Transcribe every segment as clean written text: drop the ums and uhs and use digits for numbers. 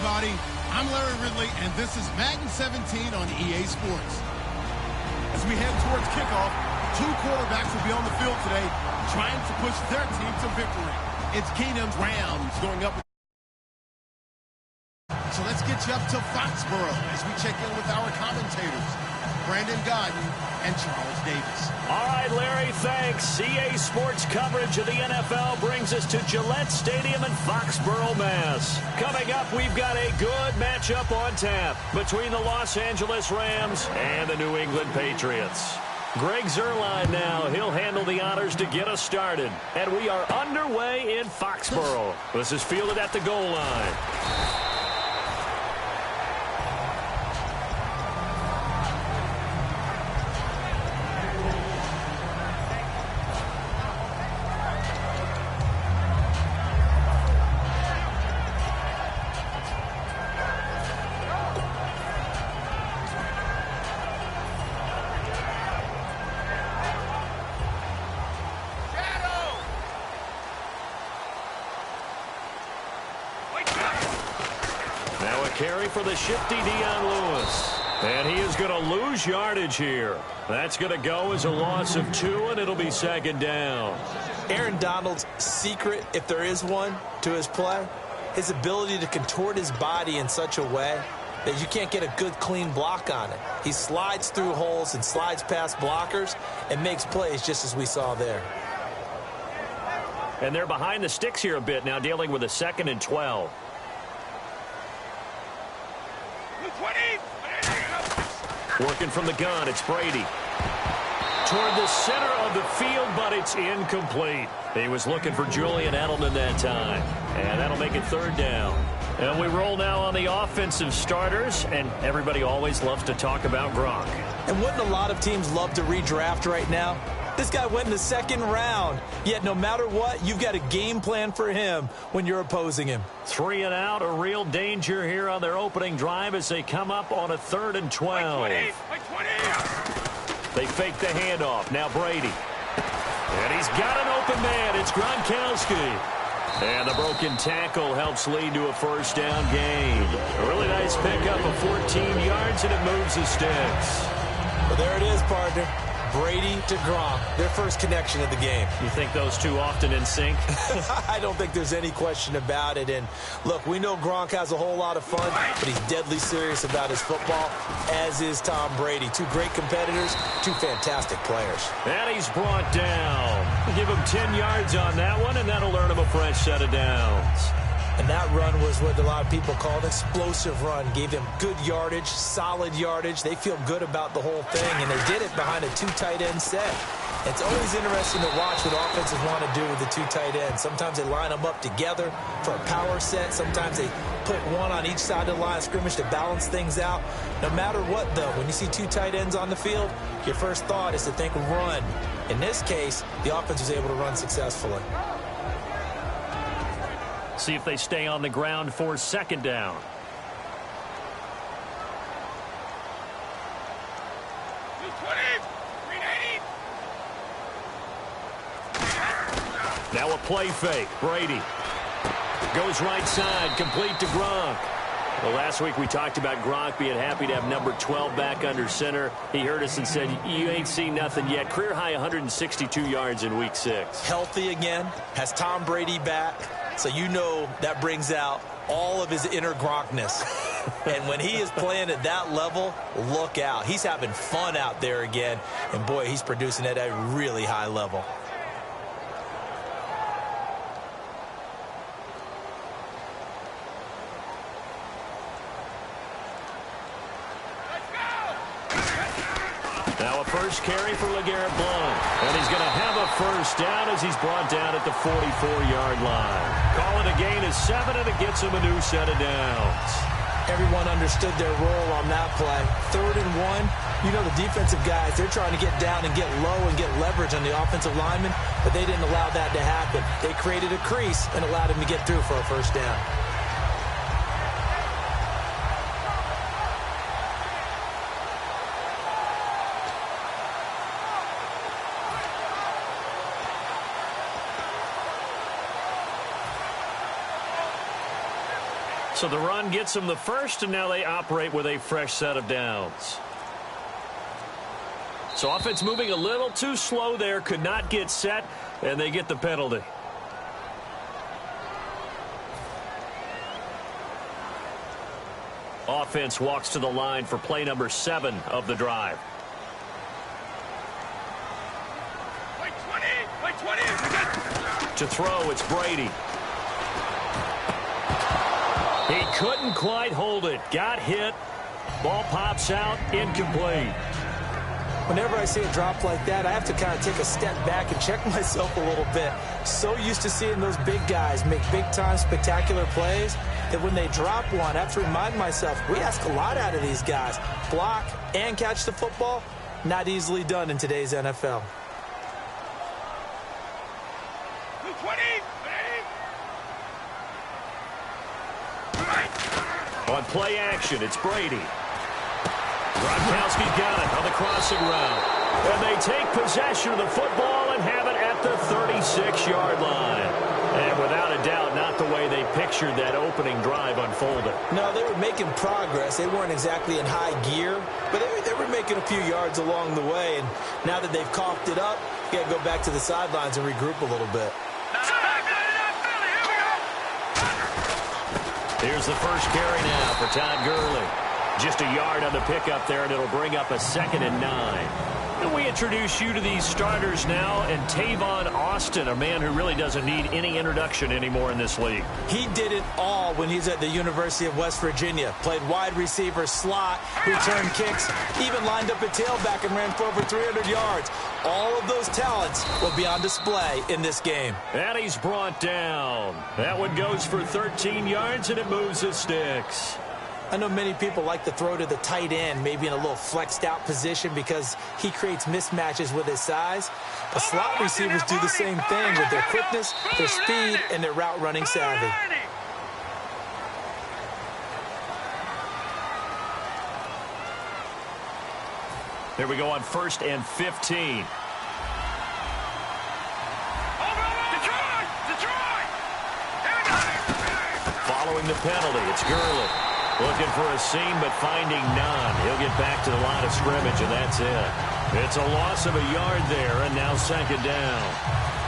everybody. I'm Larry Ridley, and this is Madden 17 on EA Sports. As we head towards kickoff, two quarterbacks will be on the field today trying to push their team to victory. It's Keenum's Rams going up. So let's get you up to Foxborough as we check in with our commentators, Brandon Godden and Charles Davis. All right, Larry, thanks. EA Sports coverage of the NFL brings us to Gillette Stadium in Foxborough, Mass. Coming up, we've got a good matchup on tap between the Los Angeles Rams and the New England Patriots. Greg Zuerlein now. He'll handle the honors to get us started. And we are underway in Foxborough. This is fielded at the goal line. Carry for the shifty Dion Lewis. And he is going to lose yardage here. That's going to go as a loss of 2, and it'll be second down. Aaron Donald's secret, if there is one, to his play, his ability to contort his body in such a way that you can't get a good, clean block on it. He slides through holes and slides past blockers and makes plays just as we saw there. And they're behind the sticks here a bit now, dealing with a 2nd and 12. Working from the gun, it's Brady. Toward the center of the field, but it's incomplete. He was looking for Julian Edelman that time. And that'll make it 3rd down. And we roll now on the offensive starters, and everybody always loves to talk about Gronk. And wouldn't a lot of teams love to redraft right now? This guy went in the 2nd round. Yet no matter what, you've got a game plan for him when you're opposing him. 3 and out, a real danger here on their opening drive as they come up on a 3rd and 12. They fake the handoff. Now Brady. And he's got an open man. It's Gronkowski. And the broken tackle helps lead to a 1st down gain. A really nice pickup of 14 yards, and it moves the sticks. Well, there it is, partner. Brady to Gronk, their first connection of the game. You think those two often in sync? I don't think there's any question about it. And look, we know Gronk has a whole lot of fun, but he's deadly serious about his football, as is Tom Brady. 2 great competitors, 2 fantastic players. And he's brought down. Give him 10 yards on that one, and that'll earn him a fresh set of downs. And that run was what a lot of people call an explosive run. Gave them good yardage, solid yardage. They feel good about the whole thing, and they did it behind a 2 tight end set. It's always interesting to watch what offenses want to do with the 2 tight ends. Sometimes they line them up together for a power set. Sometimes they put one on each side of the line of scrimmage to balance things out. No matter what, though, when you see 2 tight ends on the field, your first thought is to think run. In this case, the offense was able to run successfully. See if they stay on the ground for 2nd down. Now a play fake. Brady goes right side, complete to Gronk. Well, last week we talked about Gronk being happy to have number 12 back under center. He heard us and said, you ain't seen nothing yet. Career high 162 yards in week 6. Healthy again, has Tom Brady back. So you know that brings out all of his inner Gronkness. And when he is playing at that level, look out. He's having fun out there again. And, boy, he's producing at a really high level. Now a first carry for LeGarrette Blount. And he's going to have a 1st down as he's brought down at the 44-yard line. Call it a gain of 7, and it gets him a new set of downs. Everyone understood their role on that play. 3rd and 1. You know the defensive guys, they're trying to get down and get low and get leverage on the offensive lineman, but they didn't allow that to happen. They created a crease and allowed him to get through for a 1st down. So the run gets them the first, and now they operate with a fresh set of downs. So offense moving a little too slow there, could not get set, and they get the penalty. Offense walks to the line for play number 7 of the drive. To throw, it's Brady. He couldn't quite hold it. Got hit. Ball pops out, incomplete. Whenever I see a drop like that, I have to kind of take a step back and check myself a little bit. So used to seeing those big guys make big-time spectacular plays that when they drop one, I have to remind myself, we ask a lot out of these guys. Block and catch the football, not easily done in today's NFL. On play action, it's Brady. Gronkowski got it on the crossing route. And they take possession of the football and have it at the 36-yard line. And without a doubt, not the way they pictured that opening drive unfolded. No, they were making progress. They weren't exactly in high gear, but they were making a few yards along the way. And now that they've coughed it up, you got to go back to the sidelines and regroup a little bit. Here's the first carry now for Todd Gurley. Just a yard on the pickup there, and it'll bring up a 2nd and 9. And we introduce you to these starters now, and Tavon Austin, a man who really doesn't need any introduction anymore in this league. He did it all when he's at the University of West Virginia. Played wide receiver, slot, returned kicks, even lined up at tailback and ran for over 300 yards. All of those talents will be on display in this game. And he's brought down. That one goes for 13 yards, and it moves the sticks. I know many people like to throw to the tight end, maybe in a little flexed out position because he creates mismatches with his size. The slot receivers do the same thing with their quickness, their speed, and their route running savvy. Here we go on 1st and 15. Following the penalty, it's Gurley. Looking for a seam, but finding none. He'll get back to the line of scrimmage, and that's it. It's a loss of a yard there, and now 2nd down.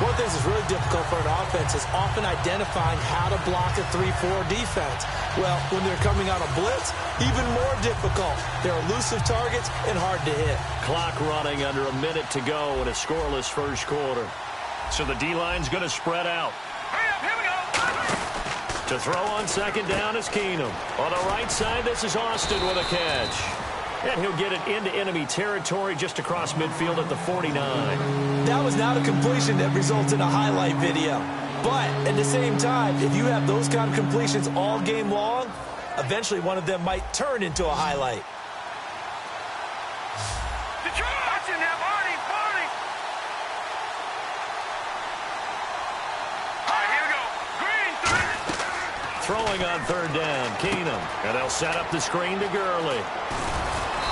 One of the things that's really difficult for an offense is often identifying how to block a 3-4 defense. Well, when they're coming on a blitz, even more difficult. They're elusive targets and hard to hit. Clock running under a minute to go in a scoreless first quarter. So the D-line's going to spread out. To throw on 2nd down is Keenum. On the right side, this is Austin with a catch. And he'll get it into enemy territory just across midfield at the 49. That was not a completion that results in a highlight video. But at the same time, if you have those kind of completions all game long, eventually one of them might turn into a highlight. Throwing on 3rd down, Keenum. And they'll set up the screen to Gurley.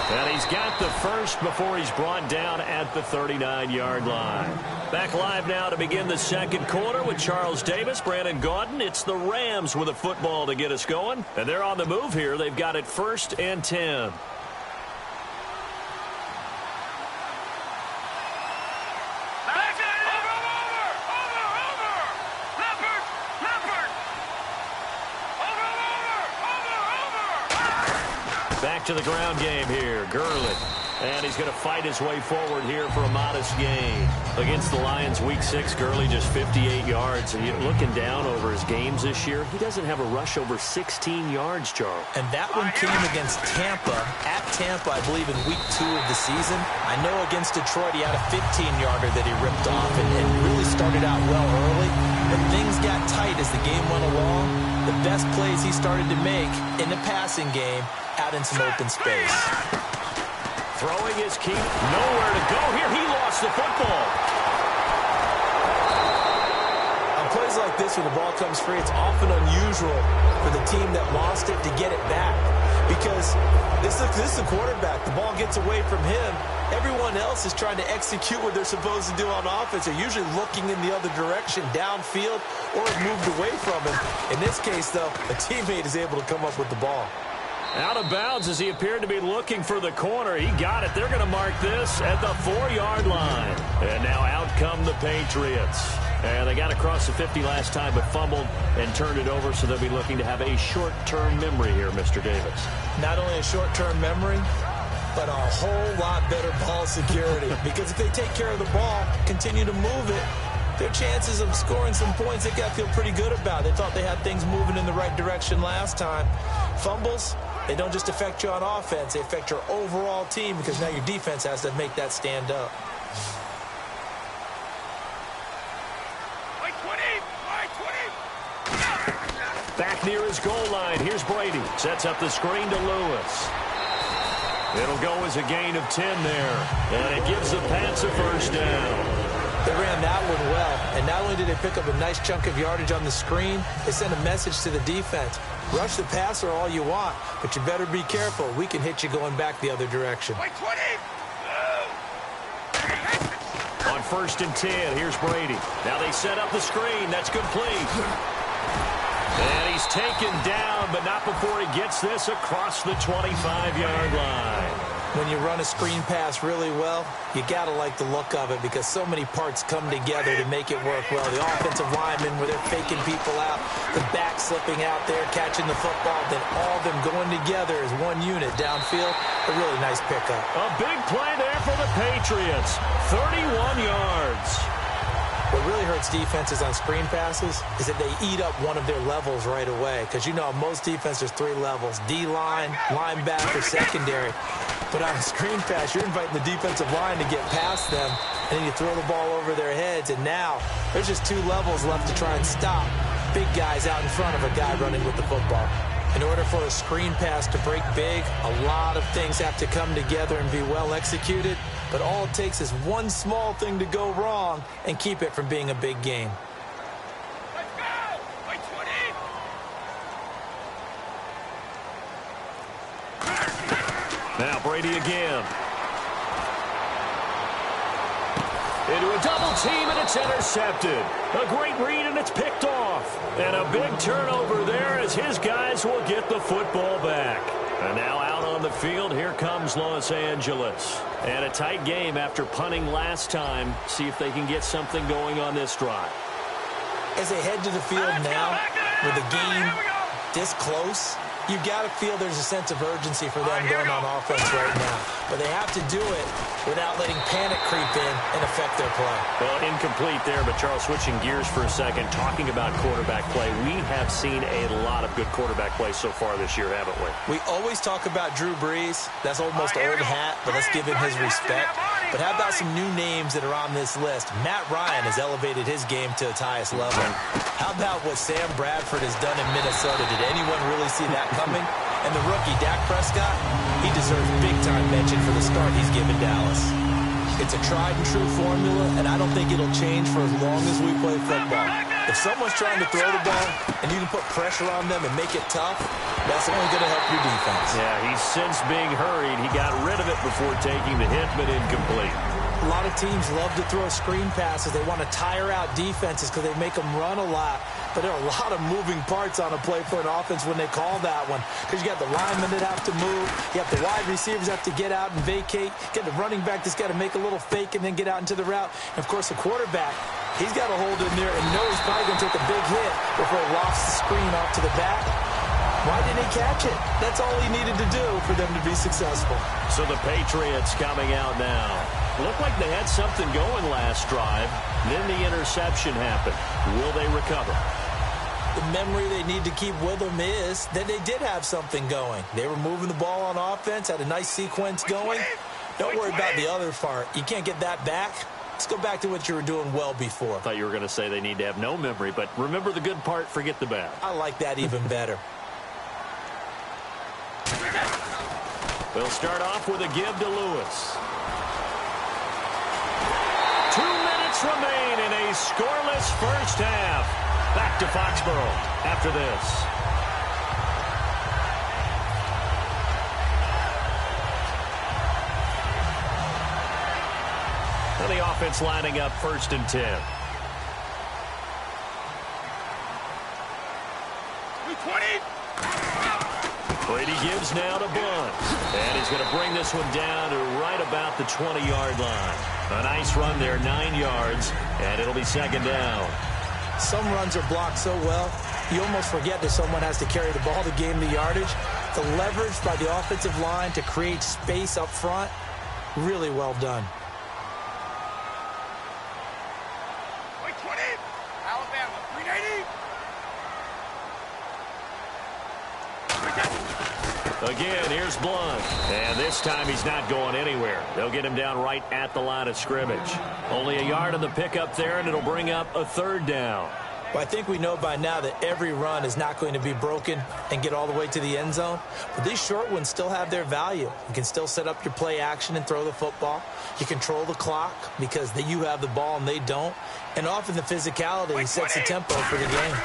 And he's got the first before he's brought down at the 39-yard line. Back live now to begin the 2nd quarter with Charles Davis, Brandon Gaudin. It's the Rams with a football to get us going. And they're on the move here. They've got it 1st and 10. Back to the ground game here, Gurley. And he's going to fight his way forward here for a modest gain. Against the Lions, Week 6, Gurley just 58 yards. And looking down over his games this year, he doesn't have a rush over 16 yards, Charles. And that one came against Tampa, at Tampa, I believe, in Week 2 of the season. I know against Detroit, he had a 15-yarder that he ripped off and really started out well early. But things got tight as the game went along. The best plays he started to make in the passing game out in some open space. Throwing his key. Nowhere to go here. He lost the football. On plays like this, when the ball comes free, it's often unusual for the team that lost it to get it back. because this is the quarterback. The ball gets away from him. Everyone else is trying to execute what they're supposed to do on offense. They're usually looking in the other direction, downfield, or have moved away from him. In this case, though, a teammate is able to come up with the ball. Out of bounds as he appeared to be looking for the corner. He got it. They're going to mark this at the 4-yard line. And now out come the Patriots. And they got across the 50 last time, but fumbled and turned it over, so they'll be looking to have a short-term memory here, Mr. Davis. Not only a short-term memory, but a whole lot better ball security. Because if they take care of the ball, continue to move it, their chances of scoring some points, they got to feel pretty good about. They thought they had things moving in the right direction last time. Fumbles, they don't just affect you on offense, they affect your overall team because now your defense has to make that stand up. Back near his goal line. Here's Brady. Sets up the screen to Lewis. It'll go as a gain of 10 there. And it gives the Pats a first down. They ran that one well. And not only did they pick up a nice chunk of yardage on the screen, they sent a message to the defense. Rush the passer all you want, but you better be careful. We can hit you going back the other direction. On 1st and 10, here's Brady. Now they set up the screen. That's complete. And he's taken down, but not before he gets this across the 25-yard line. When you run a screen pass really well, you got to like the look of it because so many parts come together to make it work well. The offensive linemen, where they're faking people out, the back slipping out there, catching the football, then all of them going together as one unit downfield. A really nice pickup. A big play there for the Patriots. 31 yards. What really hurts defenses on screen passes is that they eat up one of their levels right away. Because you know, most defenses, there's 3 levels. D-line, linebacker, secondary. But on a screen pass, you're inviting the defensive line to get past them, and then you throw the ball over their heads, and now there's just 2 levels left to try and stop big guys out in front of a guy running with the football. In order for a screen pass to break big, a lot of things have to come together and be well executed, but all it takes is one small thing to go wrong and keep it from being a big game. Now Brady again. Into a double team, and it's intercepted. A great read, and it's picked off. And a big turnover there as his guys will get the football back. And now out on the field, here comes Los Angeles. And a tight game after punting last time. See if they can get something going on this drive. As they head to the field now, with the game this close, you got to feel there's a sense of urgency for them going on offense right now. But they have to do it without letting panic creep in and affect their play. Well, incomplete there, but Charles, switching gears for a second, talking about quarterback play, we have seen a lot of good quarterback play so far this year, haven't we? We always talk about Drew Brees. That's almost old hat, but let's give him his respect. But how about some new names that are on this list? Matt Ryan has elevated his game to its highest level. How about what Sam Bradford has done in Minnesota? Did anyone really see that coming? And the rookie, Dak Prescott, he deserves big-time mention for the start he's given Dallas. It's a tried-and-true formula, and I don't think it'll change for as long as we play football. If someone's trying to throw the ball and you can put pressure on them and make it tough, that's only going to help your defense. Yeah, he's since being hurried. He got rid of it before taking the hit, but incomplete. A lot of teams love to throw screen passes. They want to tire out defenses because they make them run a lot. But there are a lot of moving parts on a play for an offense when they call that one. Because you got the linemen that have to move. You have the wide receivers have to get out and vacate. You got the running back that's got to make a little fake and then get out into the route. And, of course, the quarterback, he's got to hold in there and know he's probably going to take a big hit before he lofts the screen off to the back. Why didn't he catch it? That's all he needed to do for them to be successful. So the Patriots coming out now. Looked like they had something going last drive. Then the interception happened. Will they recover? The memory they need to keep with them is that they did have something going. They were moving the ball on offense, had a nice sequence going. Don't worry about the other part. You can't get that back. Let's go back to what you were doing well before. I thought you were going to say they need to have no memory, but remember the good part, forget the bad. I like that even better. We'll start off with a give to Lewis. 2 minutes remain in a scoreless first half. Back to Foxborough after this. offense lining up 1st and 10. 20. Brady gives now to Blunt. And he's going to bring this one down to right about the 20-yard line. A nice run there, 9 yards, and it'll be 2nd down. Some runs are blocked so well, you almost forget that someone has to carry the ball to gain the yardage. The leverage by the offensive line to create space up front, really well done. 20. Alabama, 380. Again, here's Blunt. And this time he's not going anywhere. They'll get him down right at the line of scrimmage. Only a yard on the pickup there, and it'll bring up a 3rd down. Well, I think we know by now that every run is not going to be broken and get all the way to the end zone. But these short ones still have their value. You can still set up your play action and throw the football. You control the clock because you have the ball and they don't. And often the physicality sets the tempo for the game.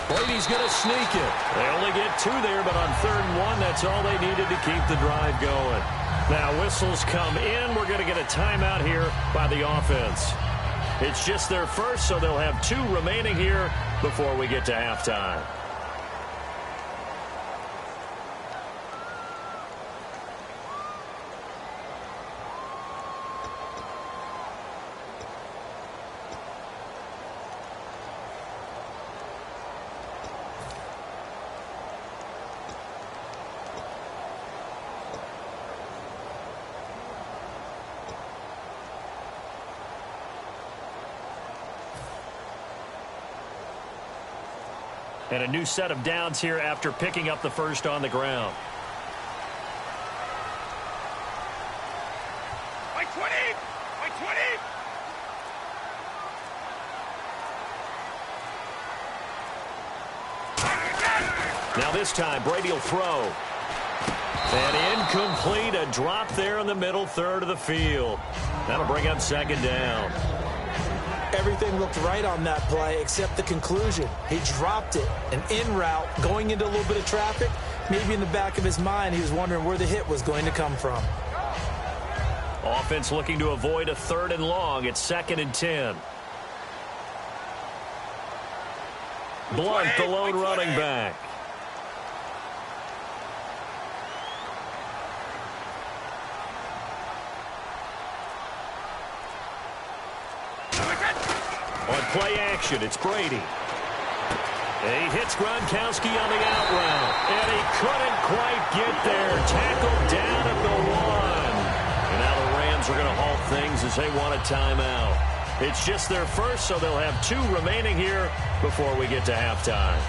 Brady's going to sneak it. They only get 2 there, but on 3rd and 1, that's all they needed to keep the drive going. Now whistles come in. We're going to get a timeout here by the offense. It's just their first, so they'll have 2 remaining here before we get to halftime. And a new set of downs here after picking up the first on the ground. By 20. By 20. Now this time, Brady will throw. And incomplete, a drop there in the middle third of the field. That'll bring up 2nd down. Everything looked right on that play except the conclusion. He dropped it, an in route, going into a little bit of traffic. Maybe in the back of his mind, he was wondering where the hit was going to come from. Offense looking to avoid a 3rd and long. It's 2nd and 10. Blunt, the lone running back. On play action, it's Brady. He hits Gronkowski on the out route, and he couldn't quite get there. Tackled down at the 1. And now the Rams are going to halt things as they want a timeout. It's just their first, so they'll have 2 remaining here before we get to halftime.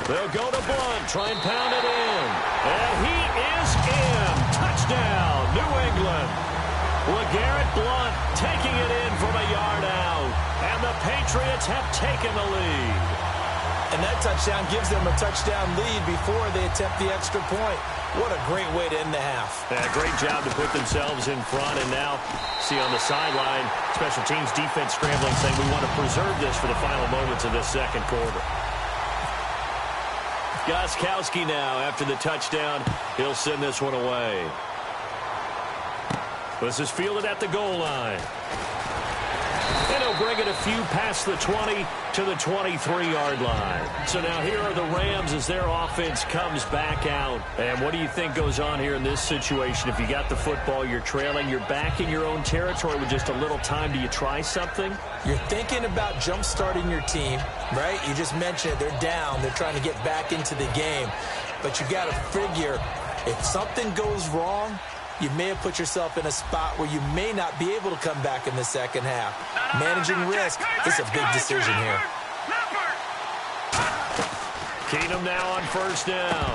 They'll go to Blunt, try and pound it in. And he is in. Touchdown, New England. LeGarrette Blunt taking it in from a yard out. And the Patriots have taken the lead. And that touchdown gives them a touchdown lead before they attempt the extra point. What a great way to end the half. Yeah, great job to put themselves in front. And now, see on the sideline, special teams defense scrambling, saying we want to preserve this for the final moments of this 2nd quarter. Gostkowski now, after the touchdown, he'll send this one away. This is fielded at the goal line. And he'll bring it a few past the 20 to the 23-yard line. So now here are the Rams as their offense comes back out. And what do you think goes on here in this situation? If you got the football, you're trailing, you're back in your own territory with just a little time. Do you try something? You're thinking about jump-starting your team, right? You just mentioned it. They're down. They're trying to get back into the game. But you got to figure if something goes wrong, you may have put yourself in a spot where you may not be able to come back in the second half. Managing risk is a big decision here. Keenum now on first down.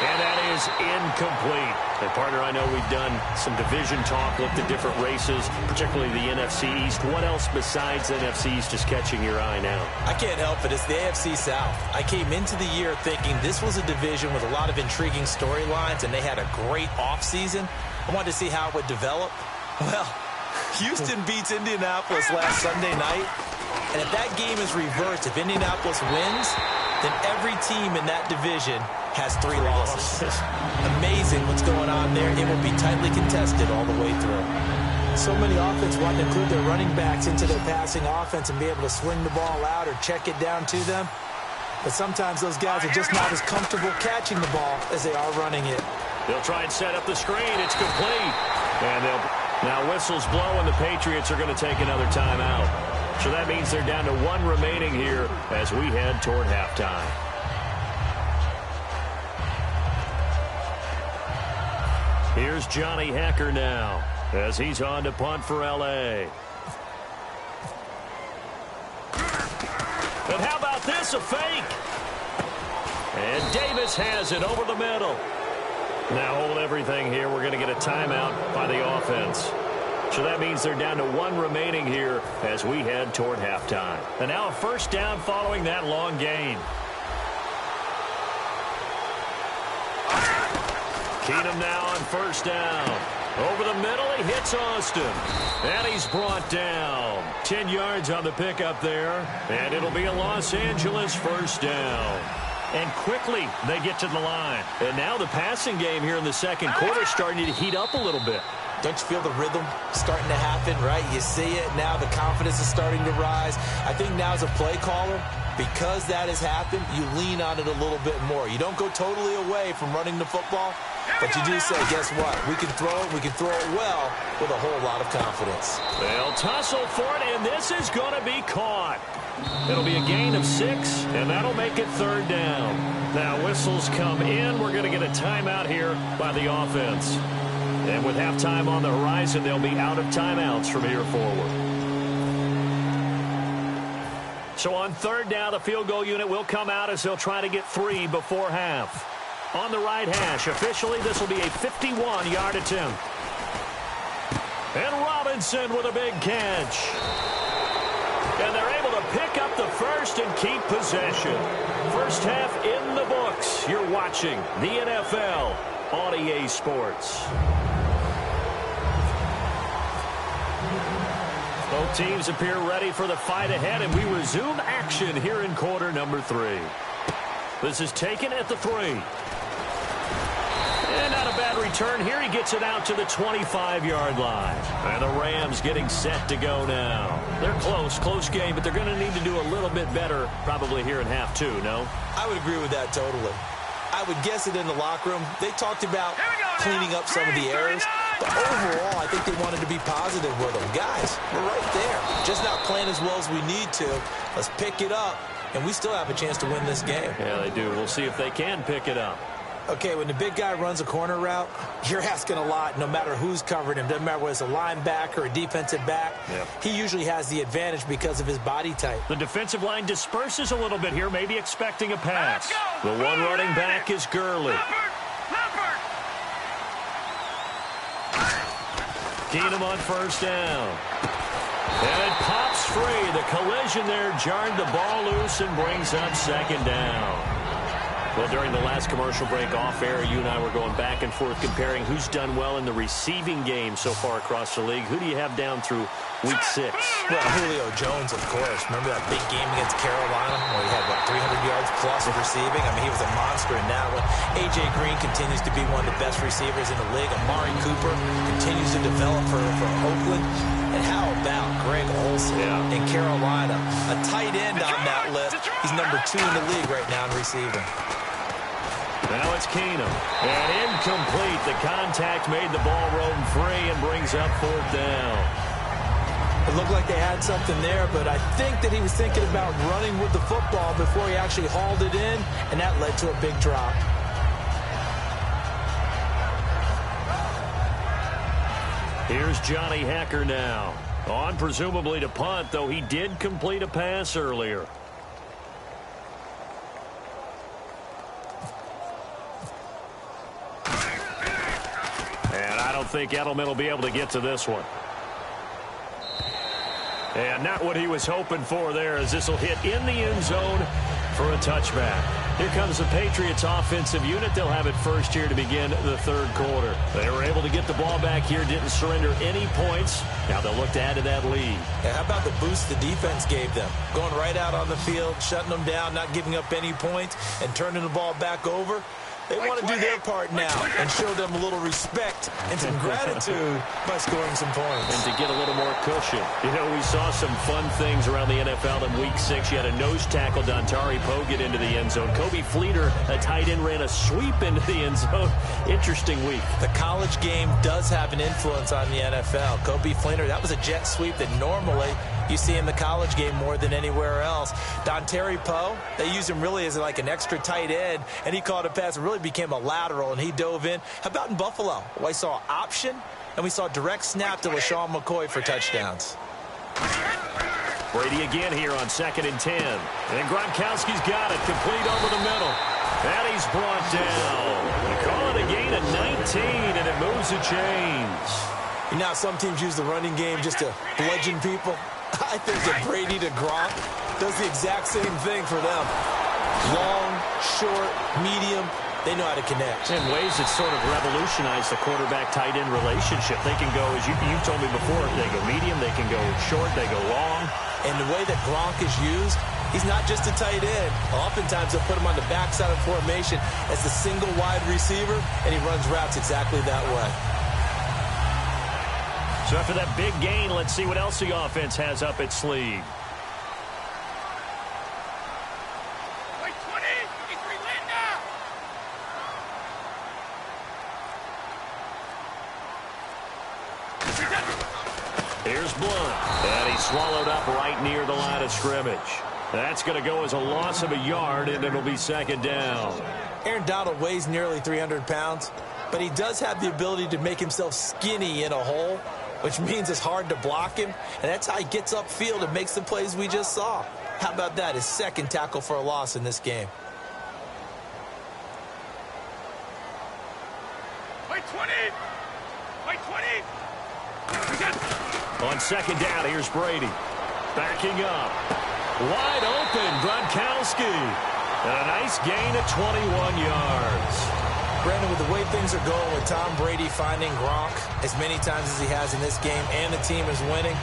And that is incomplete. And, partner, I know we've done some division talk, looked at different races, particularly the NFC East. What else besides NFC East is catching your eye now? I can't help it. It's the AFC South. I came into the year thinking this was a division with a lot of intriguing storylines, and they had a great offseason. I wanted to see how it would develop. Well, Houston beats Indianapolis last Sunday night. And if that game is reversed, if Indianapolis wins, then every team in that division has 3 losses. Amazing what's going on there. It will be tightly contested all the way through. So many offenses want to include their running backs into their passing offense and be able to swing the ball out or check it down to them. But sometimes those guys are just not as comfortable catching the ball as they are running it. They'll try and set up the screen. It's complete. And now whistles blow, and the Patriots are going to take another timeout. So that means they're down to 1 remaining here as we head toward halftime. Here's Johnny Hekker now as he's on to punt for L.A. And how about this, a fake? And Davis has it over the middle. Now hold everything here. We're going to get a timeout by the offense. So that means they're down to 1 remaining here as we head toward halftime. And now a first down following that long gain. Keenum now on first down. Over the middle, he hits Austin. And he's brought down. 10 yards on the pickup there. And it'll be a Los Angeles first down. And quickly they get to the line. And now the passing game here in the second quarter starting to heat up a little bit. Don't you feel the rhythm starting to happen, right? You see it now. The confidence is starting to rise. I think now as a play caller, because that has happened, you lean on it a little bit more. You don't go totally away from running the football, but you do say, guess what? We can throw it. We can throw it well with a whole lot of confidence. They'll tussle for it, and this is going to be caught. It'll be a gain of 6, and that'll make it third down. Now whistles come in. We're going to get a timeout here by the offense. And with halftime on the horizon, they'll be out of timeouts from here forward. So on third down, the field goal unit will come out as they'll try to get 3 before half. On the right hash, officially, this will be a 51-yard attempt. And Robinson with a big catch. And they're able to pick up the first and keep possession. First half in the books. You're watching the NFL on EA Sports. Both teams appear ready for the fight ahead, and we resume action here in quarter number 3. This is taken at the 3. And not a bad return here. He gets it out to the 25-yard line. And the Rams getting set to go now. They're close game, but they're going to need to do a little bit better probably here in half 2, no? I would agree with that totally. I would guess it in the locker room. They talked about cleaning up some of the errors. But overall, I think they wanted to be positive with them. Guys, we're right there. Just not playing as well as we need to. Let's pick it up, and we still have a chance to win this game. Yeah, they do. We'll see if they can pick it up. Okay, when the big guy runs a corner route, you're asking a lot no matter who's covering him. Doesn't matter whether it's a linebacker or a defensive back. Yep. He usually has the advantage because of his body type. The defensive line disperses a little bit here, maybe expecting a pass. The one running back is Gurley. Keenum on first down. And it pops free. The collision there jarred the ball loose and brings up second down. Well, during the last commercial break off air, you and I were going back and forth comparing who's done well in the receiving game so far across the league. Who do you have down through week 6? Well, Julio Jones, of course. Remember that big game against Carolina where he had, 300 yards plus of receiving? I mean, he was a monster in that one. A.J. Green continues to be one of the best receivers in the league. Amari Cooper continues to develop for Oakland. And how about Greg Olsen in Carolina? A tight end on that list. He's number 2 in the league right now in receiving. Now it's Keenum. And incomplete. The contact made the ball roam free and brings up fourth down. It looked like they had something there, but I think that he was thinking about running with the football before he actually hauled it in, and that led to a big drop. Here's Johnny Hekker now. On presumably to punt, though he did complete a pass earlier. don't think Edelman will be able to get to this one. And not what he was hoping for there, as this will hit in the end zone for a touchback. Here comes the Patriots offensive unit. They'll have it first here to begin the third quarter. They were able to get the ball back here, didn't surrender any points. Now they'll look to add to that lead. Yeah, how about the boost the defense gave them? Going right out on the field, shutting them down, not giving up any points, and turning the ball back over. They want to do their part now and show them a little respect and some gratitude by scoring some points. And to get a little more cushion. You know, we saw some fun things around the NFL in Week 6. You had a nose tackle, Dontari Poe, get into the end zone. Kobe Fleeter, a tight end, ran a sweep into the end zone. Interesting week. The college game does have an influence on the NFL. Kobe Fleeter, that was a jet sweep that normally you see in the college game more than anywhere else. Dontari Poe, they used him really as like an extra tight end, and he caught a pass. It really became a lateral, and he dove in. How about in Buffalo? Well, I saw option, and we saw direct snap to LaShawn McCoy for touchdowns. Brady again here on 2nd and 10. And Gronkowski's got it, complete over the middle. And he's brought down. They call it a gain of 19, and it moves the chains. You know, some teams use the running game just to bludgeon people. I think that Brady to Gronk does the exact same thing for them. Long, short, medium, they know how to connect. In ways that sort of revolutionized the quarterback-tight end relationship. They can go, as you told me before, they go medium, they can go short, they go long. And the way that Gronk is used, he's not just a tight end. Oftentimes they'll put him on the backside of formation as the single wide receiver, and he runs routes exactly that way. So after that big gain, let's see what else the offense has up its sleeve. Here's Blunt, and he's swallowed up right near the line of scrimmage. That's going to go as a loss of a yard, and it'll be 2nd down. Aaron Donald weighs nearly 300 pounds, but he does have the ability to make himself skinny in a hole, which means it's hard to block him, and that's how he gets upfield and makes the plays we just saw. How about that? His 2nd tackle for a loss in this game. Wait 20! Wait 20! On 2nd down, here's Brady. Backing up. Wide open, Gronkowski. And a nice gain of 21 yards. Brandon, with the way things are going with Tom Brady finding Gronk as many times as he has in this game and the team is winning,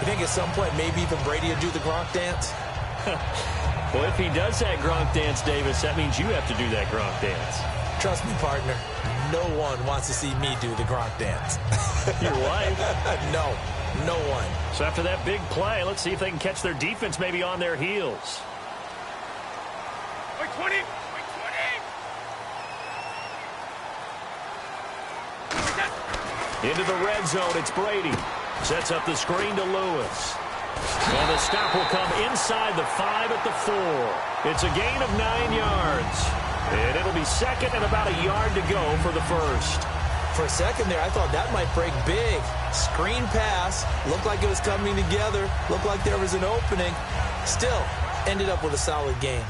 you think at some point maybe even Brady will do the Gronk dance? Well, if he does that Gronk dance, Davis, that means you have to do that Gronk dance. Trust me, partner, no one wants to see me do the Gronk dance. Your wife? No one. So after that big play, let's see if they can catch their defense maybe on their heels. Wait 20! Wait 20! Into the red zone, it's Brady. Sets up the screen to Lewis. And the stop will come inside the 5 at the 4. It's a gain of 9 yards. And it'll be 2nd and about a yard to go for the first. For a second there, I thought that might break big. Screen pass. Looked like it was coming together. Looked like there was an opening. Still, ended up with a solid gain.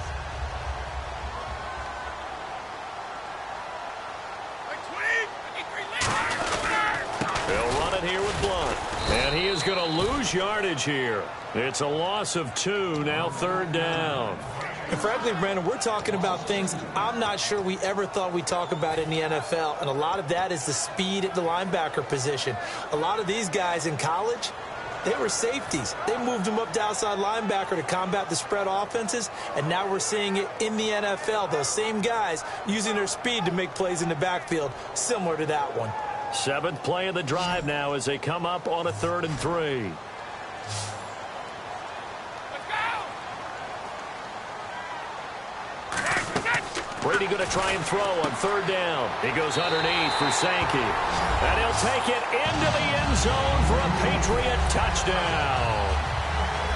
They'll run it here with Blunt. And he is going to lose yardage here. It's a loss of 2, now 3rd down. And frankly, Brandon, we're talking about things I'm not sure we ever thought we'd talk about in the NFL. And a lot of that is the speed at the linebacker position. A lot of these guys in college, they were safeties. They moved them up to outside linebacker to combat the spread offenses. And now we're seeing it in the NFL. Those same guys using their speed to make plays in the backfield, similar to that one. 7th play of the drive now as they come up on a 3rd and 3. Brady going to try and throw on 3rd down. He goes underneath for Sankey. And he'll take it into the end zone for a Patriot touchdown.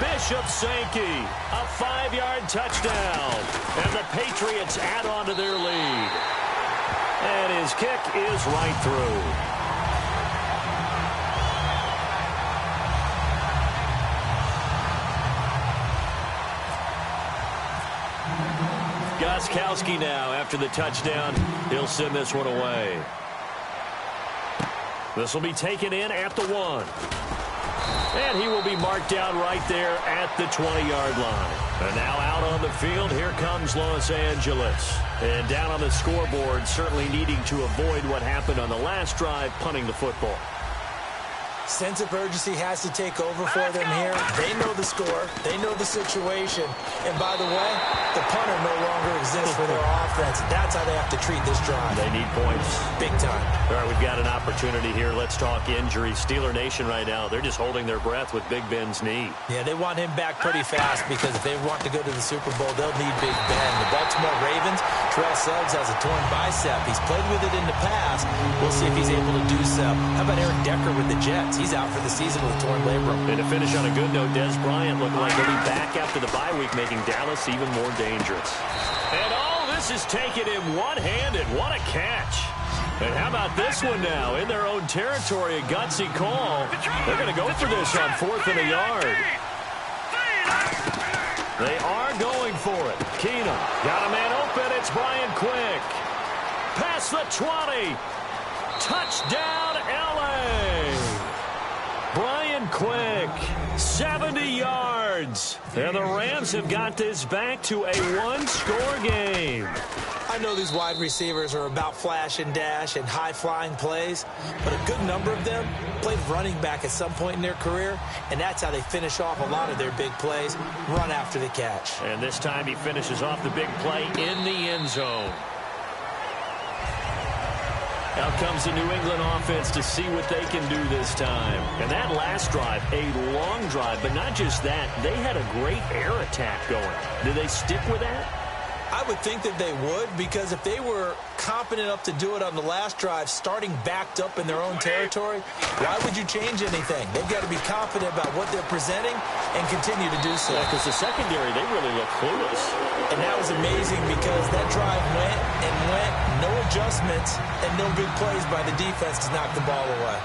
Bishop Sankey, a 5-yard touchdown. And the Patriots add on to their lead. And his kick is right through. Gostkowski now after the touchdown. He'll send this one away. This will be taken in at the 1. And he will be marked down right there at the 20-yard line. And now out on the field, here comes Los Angeles. And down on the scoreboard, certainly needing to avoid what happened on the last drive, punting the football. Sense of urgency has to take over for them here. They know the score. They know the situation. And by the way, the punter no longer exists for their offense. That's how they have to treat this drive. They need points. Big time. All right, we've got an opportunity here. Let's talk injuries. Steeler Nation right now, they're just holding their breath with Big Ben's knee. Yeah, they want him back pretty fast because if they want to go to the Super Bowl, they'll need Big Ben. The Baltimore Ravens, Terrell Suggs has a torn bicep. He's played with it in the past. We'll see if he's able to do so. How about Eric Decker with the Jets? He's out for the season with a torn labrum. And to finish on a good note, Des Bryant looking like he'll be back after the bye week, making Dallas even more dangerous. And this is taken in one-handed. What a catch. And how about this one now? In their own territory, a gutsy call. They're going to go for this on 4th and a yard. They are going for it. Keenum got a man open. It's Brian Quick. Past the 20. Touchdown, L.A. Brian Quick, 70 yards. And the Rams have got this back to a one-score game. I know these wide receivers are about flash and dash and high-flying plays, but a good number of them played running back at some point in their career, and that's how they finish off a lot of their big plays, run after the catch. And this time he finishes off the big play in the end zone. Out comes the New England offense to see what they can do this time. And that last drive, a long drive, but not just that. They had a great air attack going. Do they stick with that? I would think that they would, because if they were competent enough to do it on the last drive, starting backed up in their own territory, why would you change anything? They've got to be confident about what they're presenting and continue to do so. Yeah, because the secondary, they really look clueless. And that was amazing because that drive went and went, no adjustments, and no big plays by the defense to knock the ball away.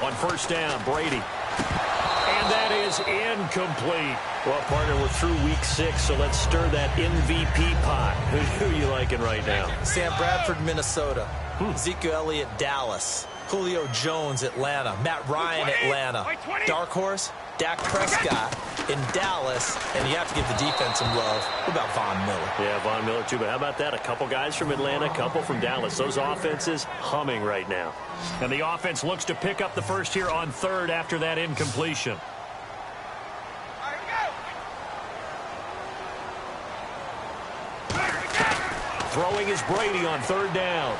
On first down, Brady. And that is incomplete. Well, partner, we're through week 6, so let's stir that MVP pot. Who are you liking right now? Sam Bradford, Minnesota. Ezekiel Elliott, Dallas. Julio Jones, Atlanta. Matt Ryan, Atlanta. Dark horse, Dak Prescott in Dallas. And you have to give the defense some love. What about Von Miller? Yeah, Von Miller, too. But how about that? A couple guys from Atlanta, a couple from Dallas. Those offenses humming right now. And the offense looks to pick up the first here on 3rd after that incompletion. Throwing is Brady on 3rd down.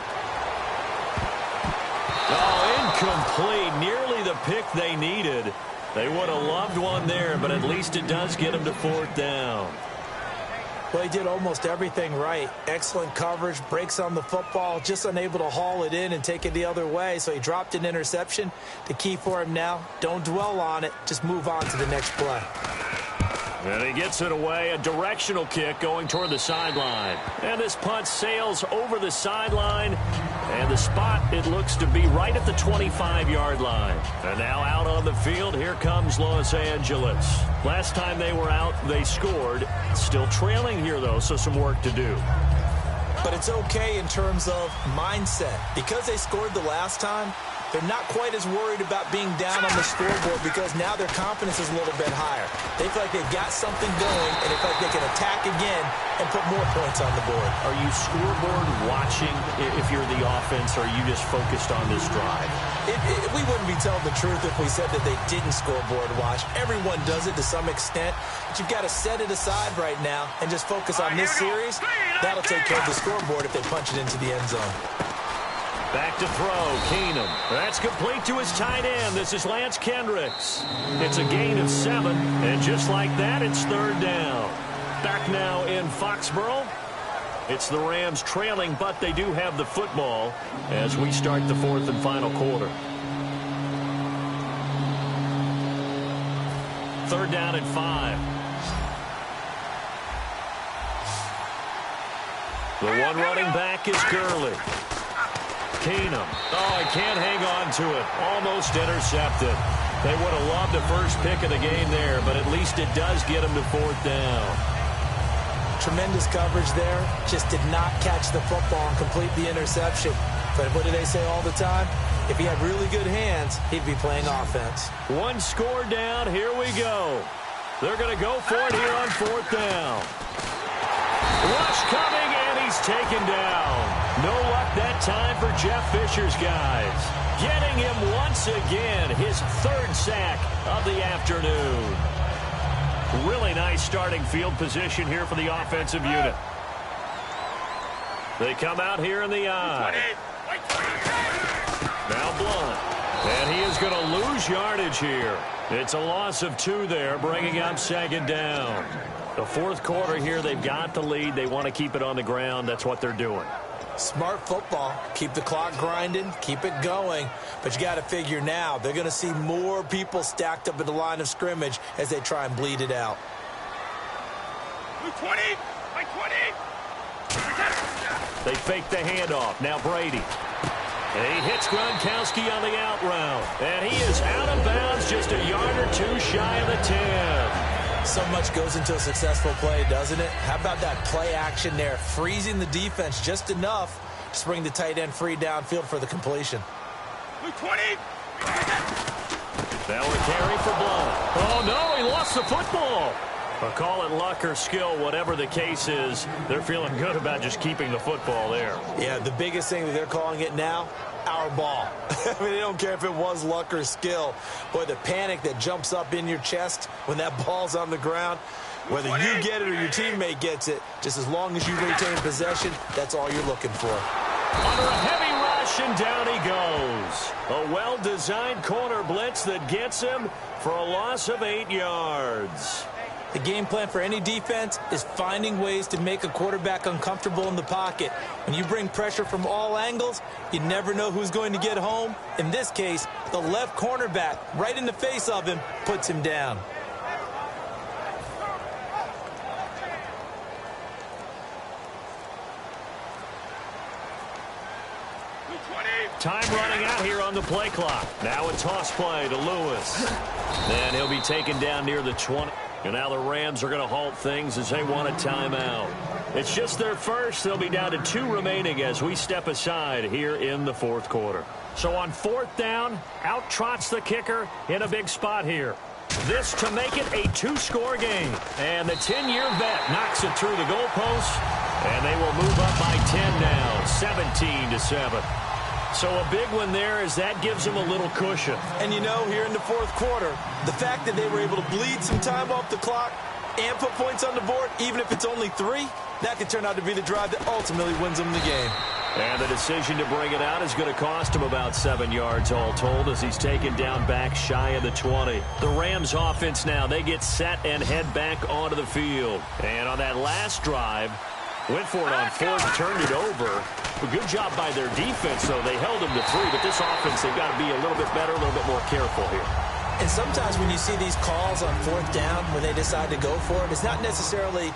Oh, incomplete. Nearly the pick they needed. They would have loved one there, but at least it does get them to 4th down. Well, he did almost everything right. Excellent coverage, breaks on the football, just unable to haul it in and take it the other way. So he dropped an interception. The key for him now, don't dwell on it. Just move on to the next play. And he gets it away, a directional kick going toward the sideline. And this punt sails over the sideline. And the spot, it looks to be right at the 25-yard line. And now out on the field, here comes Los Angeles. Last time they were out, they scored. Still trailing here, though, so some work to do. But it's okay in terms of mindset. Because they scored the last time, they're not quite as worried about being down on the scoreboard because now their confidence is a little bit higher. They feel like they've got something going, and they feel like they can attack again and put more points on the board. Are you scoreboard watching if you're the offense, or are you just focused on this drive? We wouldn't be telling the truth if we said that they didn't scoreboard watch. Everyone does it to some extent, but you've got to set it aside right now and just focus on this series. That'll take care of the scoreboard if they punch it into the end zone. Back to throw, Keenum. That's complete to his tight end. This is Lance Kendricks. It's a gain of 7, and just like that, it's 3rd down. Back now in Foxborough. It's the Rams trailing, but they do have the football as we start the 4th and final quarter. 3rd down and 5. The one running back is Gurley. Keenum. Oh, he can't hang on to it. Almost intercepted. They would have loved the first pick of the game there, but at least it does get him to 4th down. tremendous coverage there. Just did not catch the football and complete the interception. But what do they say all the time? If he had really good hands, he'd be playing offense. One score down. Here we go. They're going to go for it here on 4th down. Rush coming, and he's taken down. No luck that time for Jeff Fisher's guys. Getting him once again, his 3rd sack of the afternoon. Really nice starting field position here for the offensive unit. They come out here in the eye. Now Blunt. And he is going to lose yardage here. It's a loss of 2 there, bringing up 2nd down. The 4th quarter here, they've got the lead. They want to keep it on the ground. That's what they're doing. Smart football. Keep the clock grinding. Keep it going. But you got to figure now, they're going to see more people stacked up at the line of scrimmage as they try and bleed it out. 20! By 20! They fake the handoff. Now Brady. And he hits Gronkowski on the out route. And he is out of bounds, just a yard or 2 shy of the 10. So much goes into a successful play, doesn't it? How about that play action there, freezing the defense just enough to bring the tight end free downfield for the completion. 20! Now a carry for Blunt. Oh, no, he lost the football. Call it luck or skill, whatever the case is. They're feeling good about just keeping the football there. Yeah, the biggest thing that they're calling it now, our ball. I mean, they don't care if it was luck or skill. Boy, the panic that jumps up in your chest when that ball's on the ground, whether you get it or your teammate gets it, just as long as you retain possession, that's all you're looking for. Under a heavy rush, and down he goes. A well-designed corner blitz that gets him for a loss of 8 yards. The game plan for any defense is finding ways to make a quarterback uncomfortable in the pocket. When you bring pressure from all angles, you never know who's going to get home. In this case, the left cornerback, right in the face of him, puts him down. Time running out here on the play clock. Now a toss play to Lewis. Then he'll be taken down near the 20. And now the Rams are going to halt things as they want a timeout. It's just their first. They'll be down to 2 remaining as we step aside here in the 4th quarter. So on 4th down, out trots the kicker in a big spot here. This to make it a 2-score game. And the 10-year vet knocks it through the goalpost. And they will move up by 10 now, 17-7. So a big one there as that gives them a little cushion. And you know, here in the 4th quarter, the fact that they were able to bleed some time off the clock and put points on the board, even if it's only 3, that could turn out to be the drive that ultimately wins them the game. And the decision to bring it out is going to cost him about 7 yards all told as he's taken down back shy of the 20. The Rams offense now, they get set and head back onto the field. And on that last drive, went for it on 4th, turned it over. A good job by their defense, though. They held them to 3, but this offense, they've got to be a little bit better, a little bit more careful here. And sometimes when you see these calls on 4th down, when they decide to go for it, it's not necessarily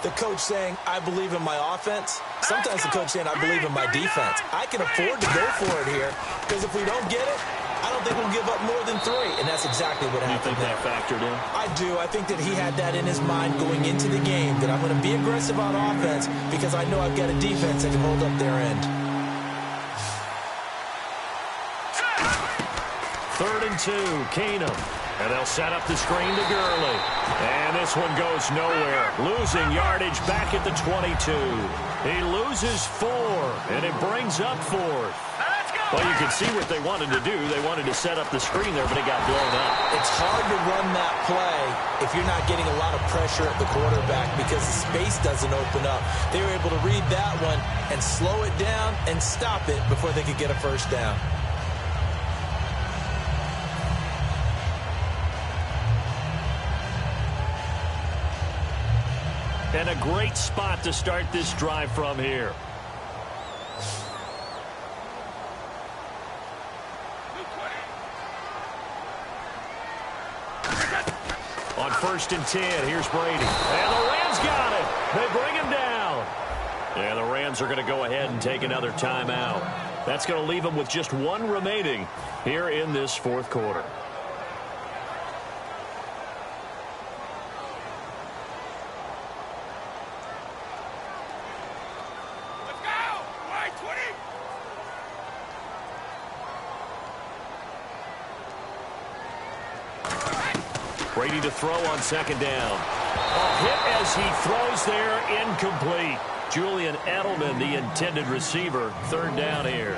the coach saying, I believe in my offense. Sometimes the coach saying, I believe in my defense. I can afford to go for it here, because if we don't get it, I don't think we'll give up more than 3, and that's exactly what happened there. You think that factored in? I do. I think that he had that in his mind going into the game, that I'm going to be aggressive on offense because I know I've got a defense that can hold up their end. 3rd and 2, Keenum. And they'll set up the screen to Gurley. And this one goes nowhere. Losing yardage back at the 22. He loses 4, and it brings up 4th. Well, you can see what they wanted to do. They wanted to set up the screen there, but it got blown up. It's hard to run that play if you're not getting a lot of pressure at the quarterback because the space doesn't open up. They were able to read that one and slow it down and stop it before they could get a first down. And a great spot to start this drive from here. On 1st and 10, here's Brady. And the Rams got it. They bring him down. And the Rams are going to go ahead and take another timeout. That's going to leave them with just 1 remaining here in this 4th quarter. Brady to throw on second down. Hit as he throws there, incomplete. Julian Edelman, the intended receiver, third down here.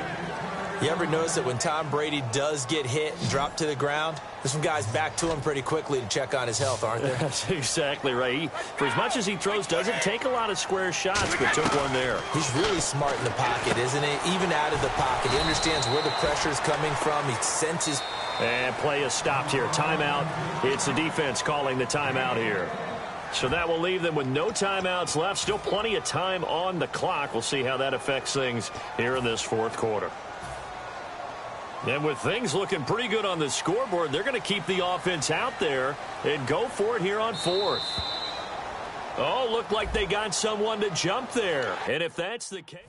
You ever notice that when Tom Brady does get hit and drop to the ground, there's some guys back to him pretty quickly to check on his health, aren't there? That's exactly right. For as much as he throws, doesn't take a lot of square shots, but took one there. He's really smart in the pocket, isn't he? Even out of the pocket. He understands where the pressure is coming from. He senses. And play is stopped here. Timeout. It's the defense calling the timeout here. So that will leave them with no timeouts left. Still plenty of time on the clock. We'll see how that affects things here in this fourth quarter. And with things looking pretty good on the scoreboard, they're going to keep the offense out there and go for it here on fourth. Oh, looked like they got someone to jump there. And if that's the case...